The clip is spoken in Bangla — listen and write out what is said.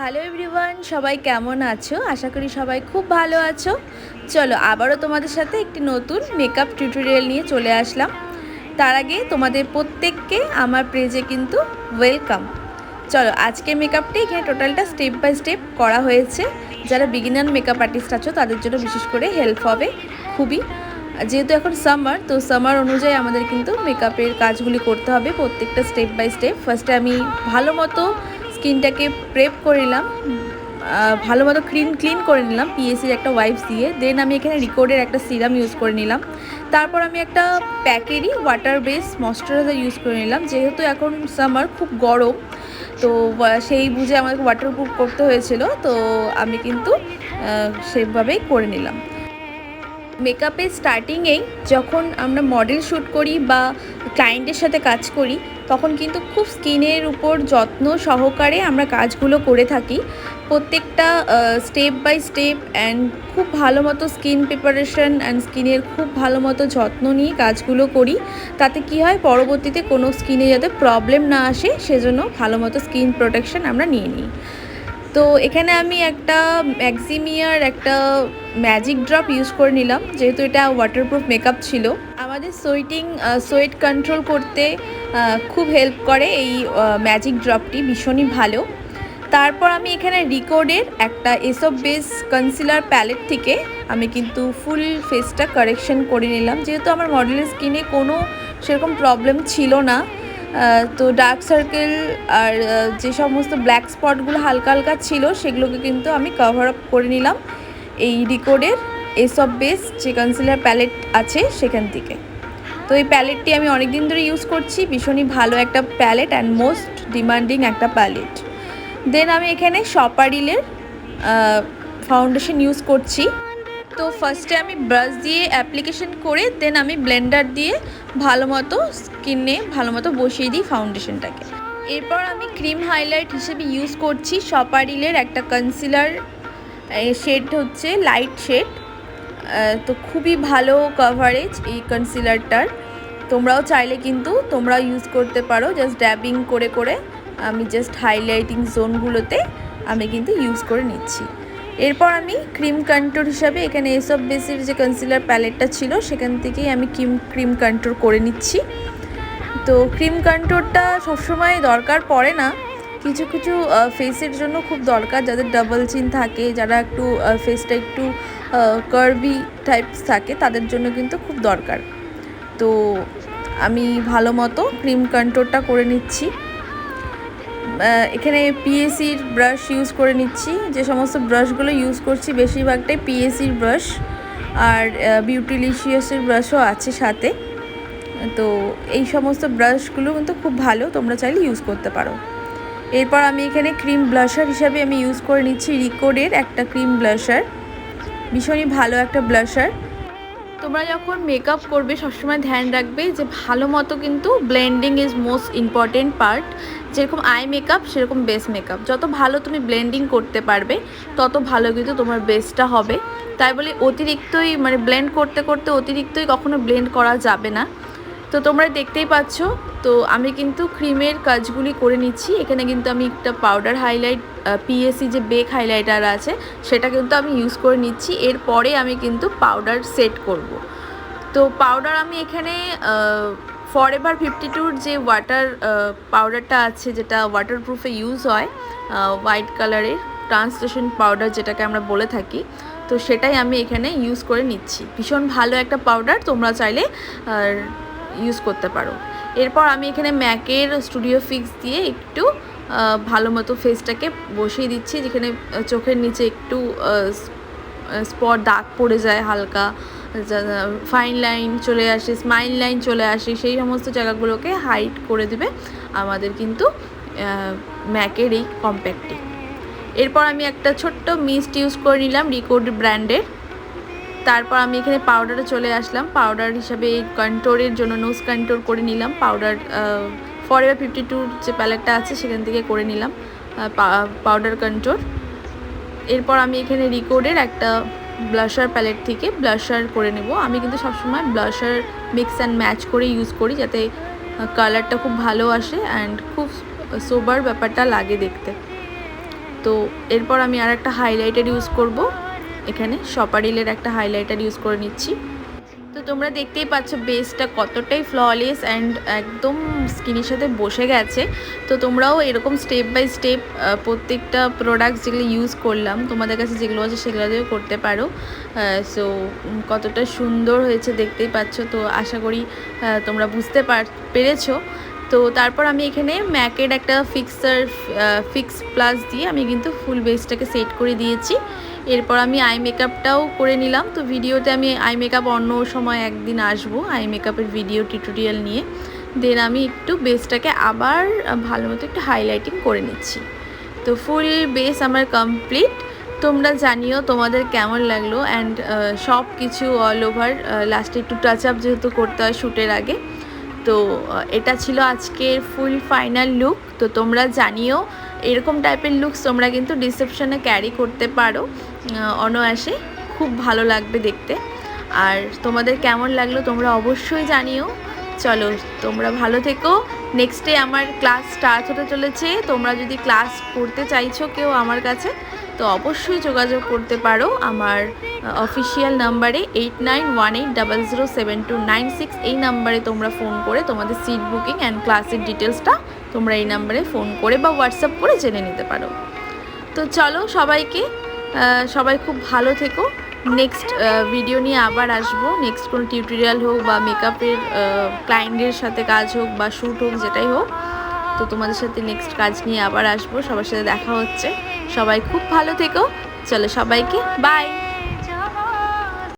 হ্যালো এভরিওয়ান, সবাই কেমন আছো? আশা করি সবাই খুব ভালো আছো। চলো আবারও তোমাদের সাথে একটি নতুন মেকআপ টিউটোরিয়াল নিয়ে চলে আসলাম। তার আগে তোমাদের প্রত্যেককে আমার পেজে কিন্তু ওয়েলকাম। চলো আজকের মেকআপটা এখানে টোটালটা স্টেপ বাই স্টেপ করা হয়েছে। যারা বিগিনার মেকআপ আর্টিস্ট আছো তাদের জন্য বিশেষ করে হেল্প হবে খুবই। যেহেতু এখন সামার, তো সামার অনুযায়ী আমাদের কিন্তু মেকআপের কাজগুলি করতে হবে প্রত্যেকটা স্টেপ বাই স্টেপ। ফার্স্টে আমি ভালো মতো স্কিনটাকে প্রেপ করে নিলাম, ভালো মতো ক্লিন করে নিলাম পিএসির একটা ওয়াইপস দিয়ে। দেন আমি এখানে রিকোডের একটা সিরাম ইউজ করে নিলাম। তারপর আমি একটা প্যাকেরই ওয়াটার বেস ময়শ্চারাইজার ইউজ করে নিলাম। যেহেতু এখন সামার খুব গরম, তো সেই বুঝে আমাকে ওয়াটারপ্রুফ করতে হয়েছিল, তো আমি কিন্তু সেভাবেই করে নিলাম। মেকআপের স্টার্টিংয়েই যখন আমরা মডেল শ্যুট করি বা ক্লায়েন্টের সাথে কাজ করি, তখন কিন্তু খুব স্কিনের উপর যত্ন সহকারে আমরা কাজগুলো করে থাকি। প্রত্যেকটা স্টেপ বাই স্টেপ অ্যান্ড খুব ভালো মতো স্কিন প্রিপারেশন অ্যান্ড স্কিনের খুব ভালো মতো যত্ন নিয়ে কাজগুলো করি। তাতে কি হয়, পরবর্তীতে কোনো স্কিনে যাতে প্রবলেম না আসে সেজন্য ভালো মতো স্কিন প্রোটেকশন আমরা নিয়ে নিই। তো এখানে আমি একটা ম্যাক্সিমিয়ার একটা ম্যাজিক ড্রপ ইউজ করে নিলাম, যেহেতু এটা ওয়াটারপ্রুফ মেকআপ ছিল। আমাদের সোয়েট কন্ট্রোল করতে খুব হেল্প করে এই ম্যাজিক ড্রপটি, ভীষণই ভালো। তারপর আমি এখানে রিকোডের একটা এসব বেস কনসিলার প্যালেট থেকে আমি কিন্তু ফুল ফেসটা কারেকশন করে নিলাম, যেহেতু আমার মডেলের স্কিনে কোনো সেরকম প্রবলেম ছিল না। তো ডার্ক সার্কেল আর যে সমস্ত ব্ল্যাক স্পটগুলো হালকা হালকা ছিল সেগুলোকে কিন্তু আমি কভার আপ করে নিলাম এই রিকোডের এসব বেস যে কনসিলার প্যালেট আছে সেখান থেকে। তো এই প্যালেটটি আমি অনেক দিন ধরে ইউজ করছি, ভীষণই ভালো একটা প্যালেট অ্যান্ড মোস্ট ডিমান্ডিং একটা প্যালেট। দেন আমি এখানে শপারিলের ফাউন্ডেশন ইউজ করছি। তো ফার্স্টে আমি ব্রাশ দিয়ে অ্যাপ্লিকেশন করে দেন আমি ব্লেন্ডার দিয়ে ভালো মতো স্কিনে ভালো মতো বসিয়ে দিই ফাউন্ডেশনটাকে। এরপর আমি ক্রিম হাইলাইট হিসেবে ইউজ করছি শপারিলের একটা কনসিলার, শেড হচ্ছে লাইট শেড। তো খুবই ভালো কভারেজ এই কনসিলারটার, তোমরাও চাইলে কিন্তু তোমরাও ইউজ করতে পারো। জাস্ট ড্যাবিং করে করে আমি জাস্ট হাইলাইটিং জোনগুলোতে আমি কিন্তু ইউজ করে নিচ্ছি। এরপর আমি ক্রিম কন্ট্রোর হিসাবে এখানে এসব বেসের যে কনসিলার প্যালেটটা ছিল সেখান থেকেই আমি ক্রিম কন্ট্রোর করে নিচ্ছি। তো ক্রিম কন্ট্রোরটা সবসময় দরকার পড়ে না, কিছু কিছু ফেসের জন্য খুব দরকার, যাদের ডাবল চিন থাকে, যারা একটু ফেসটা একটু কার্ভি টাইপস থাকে, তাদের জন্য কিন্তু খুব দরকার। তো আমি ভালো মতো ক্রিম কন্ট্রোরটা করে নিচ্ছি। এখানে পিএসির ব্রাশ ইউজ করে নিচ্ছি। যে সমস্ত ব্রাশগুলো ইউজ করছি বেশিরভাগটাই পিএসির ব্রাশ, আর বিউটিলিশিয়াসের ব্রাশও আছে সাথে। তো এই সমস্ত ব্রাশগুলো কিন্তু খুব ভালো, তোমরা চাইলে ইউজ করতে পারো। এরপর আমি এখানে ক্রিম ব্লাশার হিসাবে আমি ইউজ করে নিচ্ছি রিকোডের একটা ক্রিম ব্লাশার, ভীষণই ভালো একটা ব্লাশার। তোমরা যখন মেকআপ করবে সবসময় ধ্যান রাখবে যে ভালো মতো কিন্তু blending is most important part. যেরকম আই মেকআপ সেরকম বেস মেকআপ, যত ভালো তুমি ব্লেন্ডিং করতে পারবে তত ভালো কিন্তু তোমার বেসটা হবে। তাই বলে অতিরিক্তই ব্লেন্ড করতে করতে অতিরিক্তই কখনো ব্লেন্ড করা যাবে না। তো তোমরা দেখতেই পাচ্ছ, তো আমি কিন্তু ক্রিমের কাজগুলি করে নিচ্ছি। এখানে কিন্তু আমি একটা পাউডার হাইলাইট, পিএসি যে বেক হাইলাইটার আছে সেটা কিন্তু আমি ইউজ করে নিচ্ছি। এরপরে আমি কিন্তু পাউডার সেট করব। তো পাউডার আমি এখানে ফরএভার 52 যে ওয়াটার পাউডারটা আছে, যেটা ওয়াটারপ্রুফে ইউজ হয়, হোয়াইট কালারের ট্রান্সলেশন পাউডার যেটাকে আমরা বলে থাকি, তো সেটাই আমি এখানে ইউজ করে নিচ্ছি। ভীষণ ভালো একটা পাউডার, তোমরা চাইলে ইউজ করতে পারো। এরপর আমি এখানে ম্যাকের স্টুডিও ফিক্স দিয়ে একটু ভালো মতো ফেসটাকে বসিয়ে দিচ্ছি, যেখানে চোখের নিচে একটু স্পট দাগ পড়ে যায়, হালকা ফাইন লাইন চলে আসে, স্মাইল লাইন চলে আসে, সেই সমস্ত জায়গাগুলোকে হাইড করে দেবে আমাদের কিন্তু ম্যাকের এই কম্প্যাক্টটি। এরপর আমি একটা ছোট্ট মিস্ট ইউজ করে নিলাম রিকোড ব্র্যান্ডের। তারপর আমি এখানে পাউডারে চলে আসলাম। পাউডার হিসাবে এই কন্ট্রোরের জন্য নোজ কন্ট্রোর করে নিলাম, পাউডার ফরএভার 52 যে প্যালেটটা আছে সেখান থেকে করে নিলাম পাউডার কন্ট্রোর। এরপর আমি এখানে রিকোডের একটা ব্লাশার প্যালেট থেকে ব্লাশার করে নেব। আমি কিন্তু সবসময় ব্লাশার মিক্স অ্যান্ড ম্যাচ করে ইউজ করি, যাতে কালারটা খুব ভালো আসে অ্যান্ড খুব সোবার ব্যাপারটা লাগে দেখতে। তো এরপর আমি আর একটা হাইলাইটার ইউজ করব, এখানে সপারিলের একটা হাইলাইটার ইউজ করে নিচ্ছি। তো তোমরা দেখতেই পাচ্ছ বেসটা কতটাই ফ্ললেস অ্যান্ড একদম স্কিনের সাথে বসে গেছে। তো তোমরাও এরকম স্টেপ বাই স্টেপ প্রত্যেকটা প্রোডাক্টস যেগুলো ইউজ করলাম তোমাদের কাছে যেগুলো আছে সেগুলো দিয়েও করতে পারো। সো কতটা সুন্দর হয়েছে দেখতেই পাচ্ছ। তো আশা করি তোমরা বুঝতে পেরেছো। তো তারপর আমি এখানে ম্যাকের একটা ফিক্স প্লাস দিয়ে আমি কিন্তু ফুল বেসটাকে সেট করে দিয়েছি। এরপর আমি আই মেকআপটাও করে নিলাম। তো ভিডিওতে আমি আই মেকআপ অন্য সময় একদিন আসবো আই মেকআপের ভিডিও টিউটোরিয়াল নিয়ে। দেন আমি একটু বেসটাকে আবার ভালো মতো একটু হাইলাইটিং করে নিচ্ছি। তো ফুল বেস আমার কমপ্লিট। তোমরা জানিও তোমাদের কেমন লাগলো অ্যান্ড সব কিছু অল ওভার লাস্টে একটু টাচ আপ যেহেতু করতে হয় শ্যুটের আগে। তো এটা ছিল আজকের ফুল ফাইনাল লুক। তো তোমরা জানিও এরকম টাইপের লুকস তোমরা কিন্তু রিসেপশনে ক্যারি করতে পারো অনায়াসে, খুব ভালো লাগবে দেখতে। আর তোমাদের কেমন লাগলো তোমরা অবশ্যই জানিও। চলো তোমরা ভালো থেকো। নেক্সট ডে আমার ক্লাস স্টার্ট হতে চলেছে। তোমরা যদি ক্লাস করতে চাইছো কেউ আমার কাছে তো অবশ্যই যোগাযোগ করতে পারো আমার অফিসিয়াল নাম্বারে 8918007296। এই নাম্বারে তোমরা ফোন করে তোমাদের সিট বুকিং অ্যান্ড ক্লাসের ডিটেলসটা তোমরা এই নাম্বারে ফোন করে বা হোয়াটসঅ্যাপ করে জেনে নিতে পারো। তো চলো সবাই খুব ভালো থেকো। নেক্সট ভিডিও নিয়ে আবার আসবো, নেক্সট কোনো টিউটোরিয়াল হোক বা মেকআপের ক্লায়েন্টের সাথে কাজ হোক বা শ্যুট হোক যেটাই হোক। তো তোমাদের সাথে নেক্সট কাজ নিয়ে আবার আসবো, সবার সাথে দেখা হচ্ছে। সবাই খুব ভালো থেকো। চলো সবাইকে বাই।